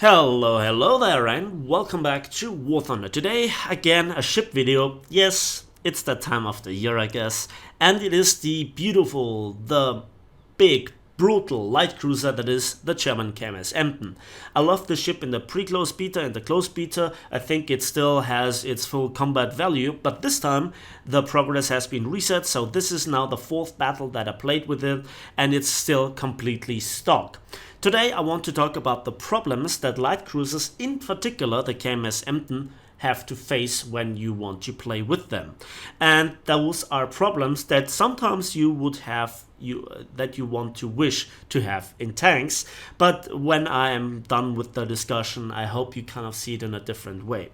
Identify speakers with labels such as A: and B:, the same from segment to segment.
A: Hello there and welcome back to War Thunder. Today, again, a ship video. Yes, it's that time of the year, I guess. And it is the beautiful, the big, brutal light cruiser that is the German KMS Emden. I love the ship in the pre-close beta and the close beta. I think it still has its full combat value, but this time the progress has been reset, so this is now the fourth battle that I played with it, and it's still completely stock. Today I want to talk about the problems that light cruisers, in particular the KMS Emden, have to face when you want to play with them. And those are problems that sometimes you would have, that you want to wish to have in tanks, but when I am done with the discussion, I hope you kind of see it in a different way.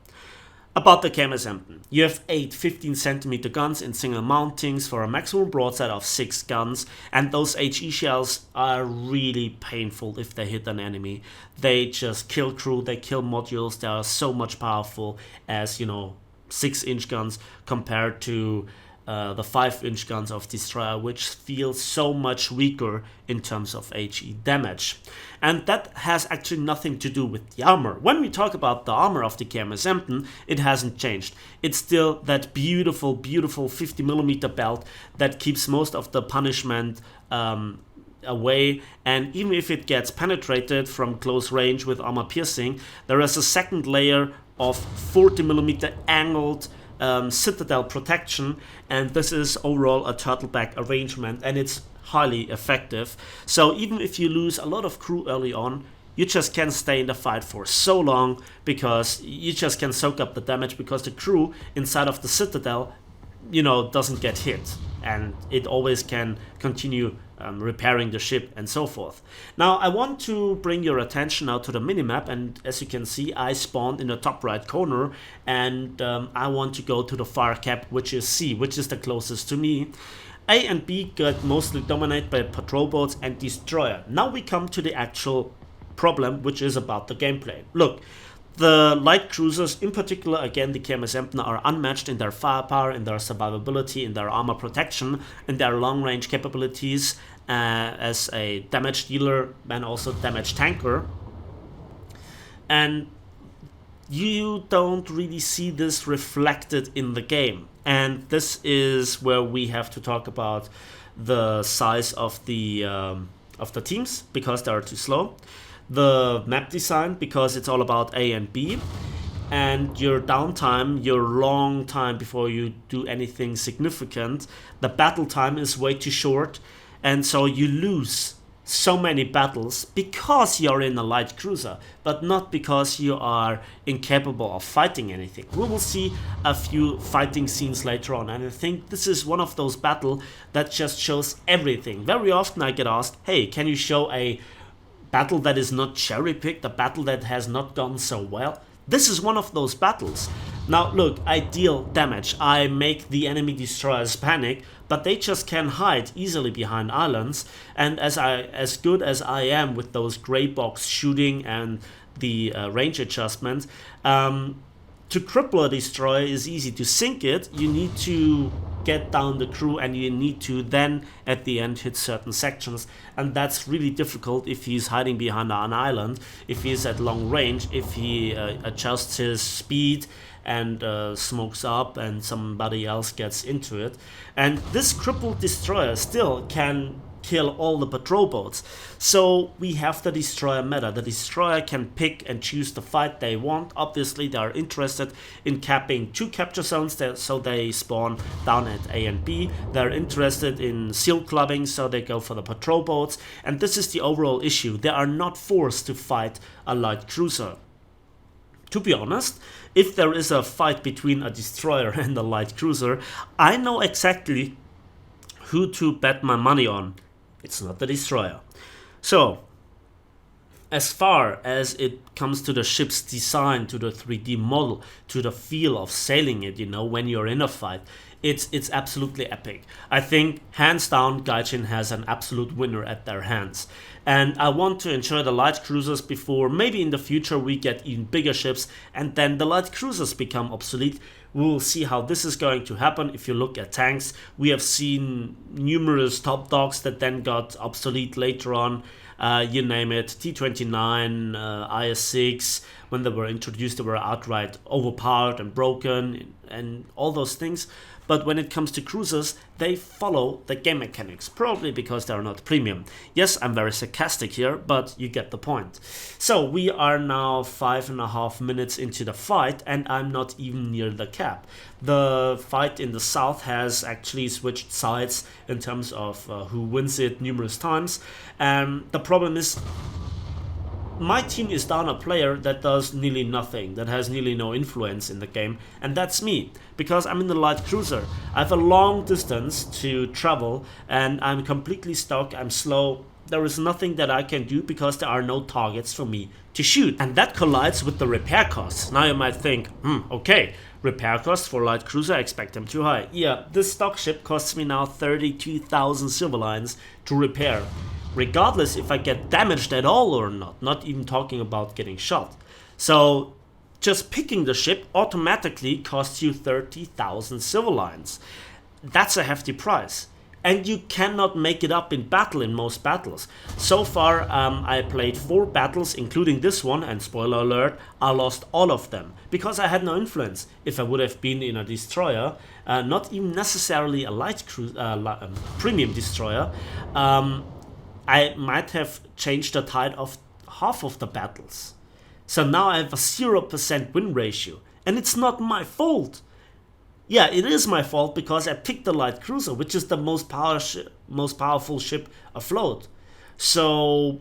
A: About the KMS Emden, you have 8 15cm guns in single mountings for a maximum broadside of 6 guns, and those HE shells are really painful if they hit an enemy. They just kill crew, they kill modules. They are so much powerful as, 6-inch guns compared to the 5-inch guns of Destroyer, which feel so much weaker in terms of HE damage. And that has actually nothing to do with the armor. When we talk about the armor of the KMS Emden, it hasn't changed. It's still that beautiful 50mm belt that keeps most of the punishment away, and even if it gets penetrated from close range with armor piercing, there is a second layer of 40mm angled citadel protection, and this is overall a turtleback arrangement, and it's highly effective. So even if you lose a lot of crew early on, you just can stay in the fight for so long because you just can soak up the damage, because the crew inside of the citadel doesn't get hit, and it always can continue repairing the ship and so forth. Now I want to bring your attention now to the minimap, and as you can see, I spawned in the top right corner, and I want to go to the far cap, which is C, which is the closest to me. A and B get mostly dominated by patrol boats and destroyer. Now we come to the actual problem, which is about the gameplay. Look, the light cruisers, in particular, again, the KMS Emden, are unmatched in their firepower, in their survivability, in their armor protection, in their long-range capabilities as a damage dealer and also damage tanker. And you don't really see this reflected in the game. And this is where we have to talk about the size of the teams, because they are too slow. The map design, because it's all about A and B, and your downtime, your long time before you do anything significant. The battle time is way too short, and so you lose so many battles because you're in a light cruiser, but not because you are incapable of fighting anything. We will see a few fighting scenes later on, and I think this is one of those battles that just shows everything. Very often I get asked, hey, can you show a battle that is not cherry-picked, a battle that has not gone so well? This is one of those battles. Now look, I deal damage, I make the enemy destroyers panic, but they just can hide easily behind islands, and as good as I am with those grey box shooting and the range adjustment, to cripple a destroyer is easy. To sink it, you need to get down the crew, and you need to then at the end hit certain sections, and that's really difficult if he's hiding behind an island, if he's at long range, if he adjusts his speed and smokes up and somebody else gets into it. And this crippled destroyer still can kill all the patrol boats. So we have the destroyer meta. The destroyer can pick and choose the fight they want. Obviously they are interested in capping 2 capture zones, so they spawn down at A and B. They're interested in seal clubbing, so they go for the patrol boats, and this is the overall issue. They are not forced to fight a light cruiser. To be honest, if there is a fight between a destroyer and a light cruiser, I know exactly who to bet my money on. It's not the destroyer. So, as far as it comes to the ship's design, to the 3D model, to the feel of sailing it, when you're in a fight, it's absolutely epic. I think, hands down, Gaijin has an absolute winner at their hands. And I want to enjoy the light cruisers before maybe in the future we get even bigger ships, and then the light cruisers become obsolete. We will see how this is going to happen. If you look at tanks, we have seen numerous top dogs that then got obsolete later on. You name it, T29, IS6, when they were introduced, they were outright overpowered and broken and all those things. But when it comes to cruisers, they follow the game mechanics, probably because they are not premium. Yes, I'm very sarcastic here, but you get the point. So we are now 5.5 minutes into the fight, and I'm not even near the cap. The fight in the south has actually switched sides in terms of who wins it numerous times. And the problem is, my team is down a player that does nearly nothing, that has nearly no influence in the game, and that's me, because I'm in the light cruiser. I have a long distance to travel, and I'm completely stuck, I'm slow. There is nothing that I can do because there are no targets for me to shoot. And that collides with the repair costs. Now you might think, okay, repair costs for light cruiser, I expect them too high. Yeah, this stock ship costs me now 32,000 silver lines to repair, regardless if I get damaged at all or not even talking about getting shot. So just picking the ship automatically costs you 30,000 silver lines. That's a hefty price. And you cannot make it up in battle in most battles. So far, I played 4 battles, including this one, and spoiler alert, I lost all of them because I had no influence. If I would have been in a destroyer, not even necessarily a light premium destroyer, I might have changed the tide of half of the battles. So now I have a 0% win ratio, and it's not my fault. Yeah, it is my fault because I picked the light cruiser, which is the most powerful ship afloat. So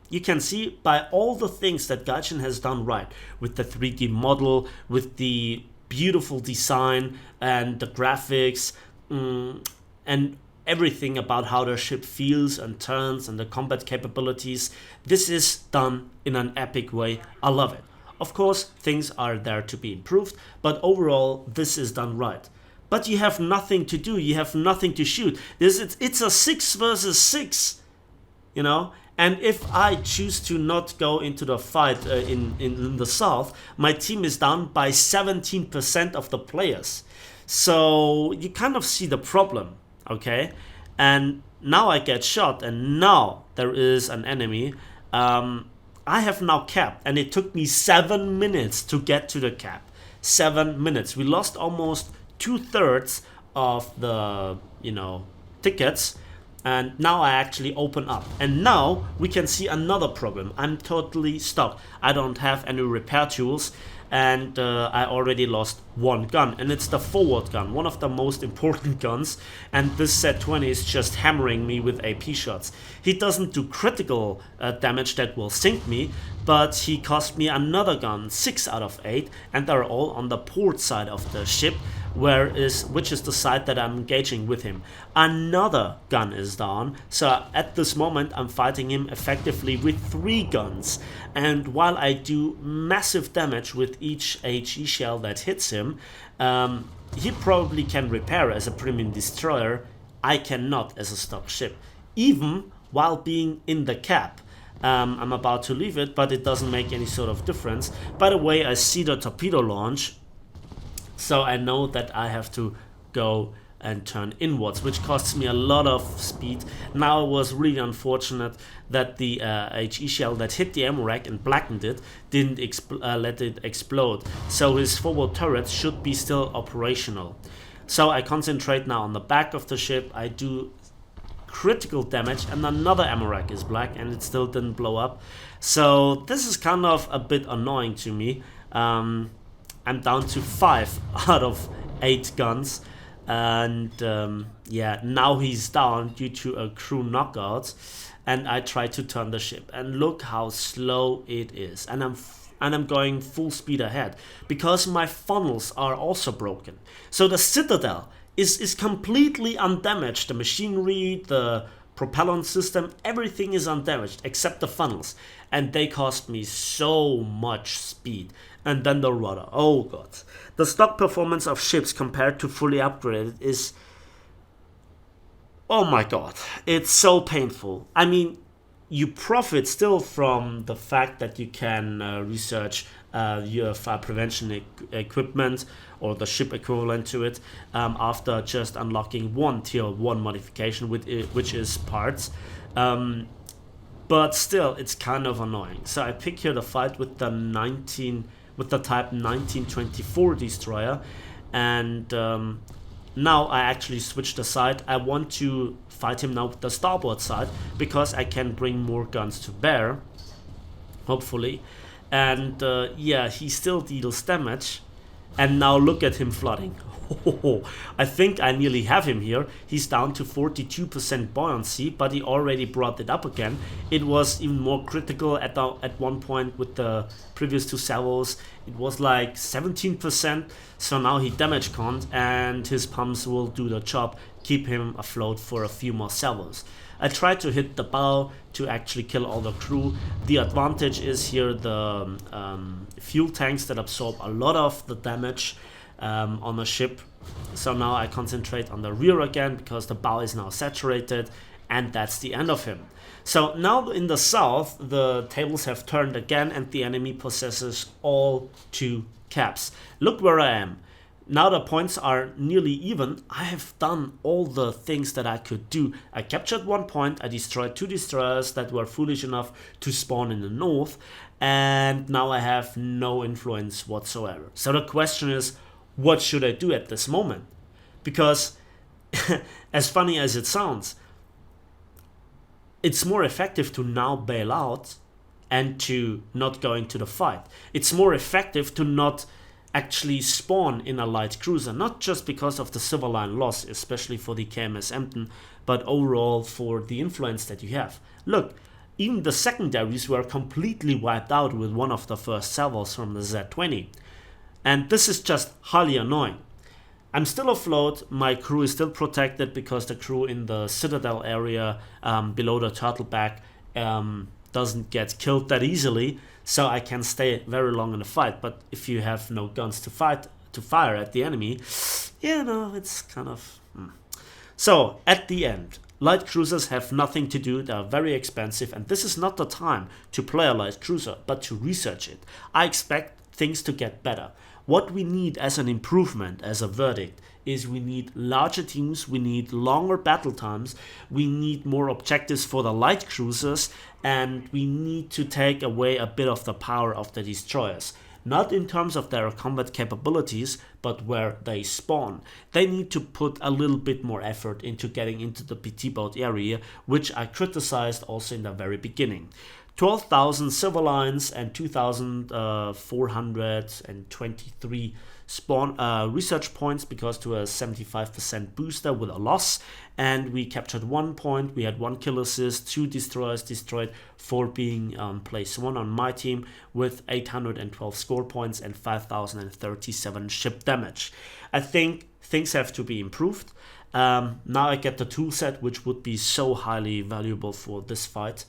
A: you can see by all the things that Gaijin has done right, with the 3D model, with the beautiful design and the graphics, and everything about how their ship feels and turns and the combat capabilities. This is done in an epic way. I love it. Of course, things are there to be improved, but overall, this is done right. But you have nothing to do, you have nothing to shoot. It's a 6 versus 6, you know? And if I choose to not go into the fight in the south, my team is down by 17% of the players. So you kind of see the problem, okay? And now I get shot, and now there is an enemy. I have now capped, and it took me 7 minutes to get to the cap. 7 minutes. We lost almost 2/3 of the, tickets, and now I actually open up. And now we can see another problem. I'm totally stuck. I don't have any repair tools, and I already lost 1 gun, and it's the forward gun, one of the most important guns, and this Z20 is just hammering me with AP shots. He doesn't do critical damage that will sink me, but he cost me another gun, 6 out of 8, and they're all on the port side of the ship, which is the side that I'm engaging with him. Another gun is down, so at this moment I'm fighting him effectively with 3 guns, and while I do massive damage with each HE shell that hits him, he probably can repair as a premium destroyer. I cannot as a stock ship, even while being in the cap. I'm about to leave it, but it doesn't make any sort of difference. By the way, I see the torpedo launch, so I know that I have to go and turn inwards, which costs me a lot of speed. Now it was really unfortunate that the HE shell that hit the ammo rack and blackened it didn't let it explode, so his forward turret should be still operational. So I concentrate now on the back of the ship. I do critical damage, and another ammo rack is black, and it still didn't blow up. So this is kind of a bit annoying to me. I'm down to 5 out of 8 guns, and yeah, now he's down due to a crew knockout, and I try to turn the ship, and look how slow it is, and I'm going full speed ahead because my funnels are also broken. So the Citadel is completely undamaged. The machinery, the propellant system, everything is undamaged except the funnels, and they cost me so much speed. And then the rudder, oh god. The stock performance of ships compared to fully upgraded is, oh my god, it's so painful. I mean, you profit still from the fact that you can research your fire prevention equipment, or the ship equivalent to it, after just unlocking one tier 1 modification, which is parts. But still, it's kind of annoying. So I pick here the fight with the type 1924 destroyer, and now I actually switch the side. I want to fight him now with the starboard side because I can bring more guns to bear, hopefully. And yeah, he still deals damage. And now look at him flooding. I think I nearly have him here. He's down to 42% buoyancy, but he already brought it up again. It was even more critical at one point with the previous 2 salvos. It was like 17%, so now he damage conned, and his pumps will do the job, keep him afloat for a few more salvos. I tried to hit the bow to actually kill all the crew. The advantage is here the fuel tanks that absorb a lot of the damage on the ship. So now I concentrate on the rear again because the bow is now saturated, and that's the end of him. So now in the south, the tables have turned again, and the enemy possesses all 2 caps. Look where I am. Now the points are nearly even. I have done all the things that I could do. I captured 1 point, I destroyed 2 destroyers that were foolish enough to spawn in the north, and now I have no influence whatsoever. So the question is, what should I do at this moment? Because as funny as it sounds, it's more effective to now bail out and to not go into the fight. It's more effective to not actually spawn in a light cruiser, not just because of the silver line loss, especially for the KMS Emden, but overall for the influence that you have. Look, even the secondaries were completely wiped out with one of the first salvos from the Z20. And this is just highly annoying. I'm still afloat, my crew is still protected because the crew in the Citadel area below the turtleback doesn't get killed that easily, so I can stay very long in the fight. But if you have no guns to fire at the enemy, yeah, no, it's kind of... So, at the end, light cruisers have nothing to do, they are very expensive, and this is not the time to play a light cruiser, but to research it. I expect things to get better. What we need as an improvement, as a verdict, is we need larger teams, we need longer battle times, we need more objectives for the light cruisers, and we need to take away a bit of the power of the destroyers. Not in terms of their combat capabilities, but where they spawn. They need to put a little bit more effort into getting into the PT boat area, which I criticized also in the very beginning. 12,000 silver lines and 2,423 spawn research points because to a 75% booster with a loss, and we captured 1 point. We had 1 kill assist, 2 destroyers destroyed, 4 being place 1 on my team with 812 score points and 5,037 ship damage. I think things have to be improved. Now I get the tool set, which would be so highly valuable for this fight.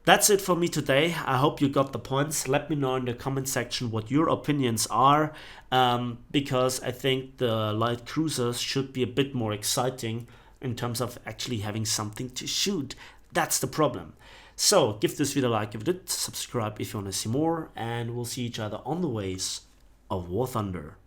A: That's it for me today. I hope you got the points. Let me know in the comment section what your opinions are, because I think the light cruisers should be a bit more exciting in terms of actually having something to shoot. That's the problem. So give this video a like if you did, subscribe if you want to see more, and we'll see each other on the ways of War Thunder.